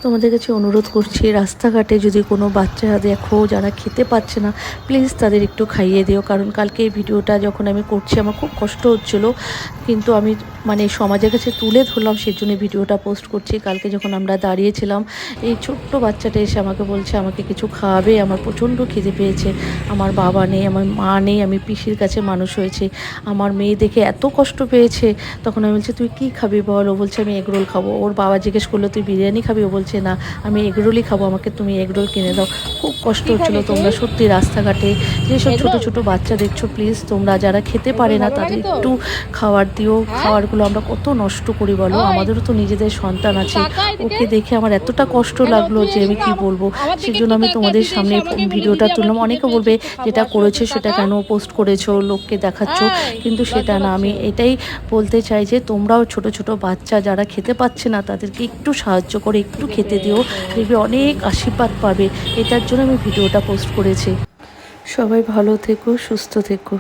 তোমাদের কাছে অনুরোধ করছি, রাস্তাঘাটে যদি কোনো বাচ্চা দেখো যারা খেতে পাচ্ছে না, প্লিজ তাদের একটু খাইয়ে দিও। কারণ কালকে এই ভিডিওটা যখন আমি করছি আমার খুব কষ্ট হচ্ছিল, কিন্তু আমি মানে সমাজের কাছে তুলে ধরলাম, সেজন্য ভিডিওটা পোস্ট করছি। কালকে যখন আমরা দাঁড়িয়েছিলাম, এই ছোট্ট বাচ্চাটা এসে আমাকে বলছে আমাকে কিছু খাওয়াবে, আমার প্রচণ্ড খিদে পেয়েছে, আমার বাবা নেই, আমার মা নেই, আমি পিসির কাছে মানুষ হয়েছি, আমার মেয়ে দেখে এত কষ্ট পেয়েছে। তখন আমি বলছি তুই কী খাবি বল? ও বলছে আমি এগরোল খাবো। ওর বাবা জিজ্ঞেস করলো তুই বিরিয়ানি খাবি? ও বলছে না, আমি এগরোলই খাবো, আমাকে তুমি এগরোল কিনে দাও। খুব কষ্ট কি হচ্ছিলো। খাবি তোমরা তুই? সত্যি রাস্তাঘাটে যেসব ছোট এগরোল? ছোট বাচ্চা দেখছো, প্লিজ তোমরা যারা খেতে পারে এগরোল না ভালো লাগে তাদের তোর? একটু খাবার দিও। হ্যাঁ, খাবারগুলো আমরা কত নষ্ট করি বলো, ওই আমাদেরও তো নিজেদের সন্তান একটু আছে। তাকা এদিকে। ওকে দেখে আমার এতটা কষ্ট কেন লাগলো তুই যে এসে আমি তো কি আমার বলবো। আমার দিকে সেজন্য একটু আমি তাকা, তোমাদের তুই যে সামনে এসে আমাকে বললি ভিডিওটা দিদি আমার তুললাম। খিদে অনেকে পেয়েছে বলবে একটু খাবো, যেটা আসো করেছে একটু সেটা তাকা। কেন পোস্ট করেছো, লোককে দেখাচ্ছ, এই কিন্তু সেটা লজ্জা না। আমি পাচ্ছে। এটাই বলতে চাই যে তোমরাও ছোট ছোট বাচ্চা যারা খেতে পাচ্ছে না তাদেরকে একটু সাহায্য করে একটু খিদে খেতে দিও, পেয়েছে দেখবে অনেক আশীর্বাদ পাবে। এটার জন্য আমি ভিডিওটা পোস্ট করেছি। সবাই ভালো থেকো, সুস্থ থেকো।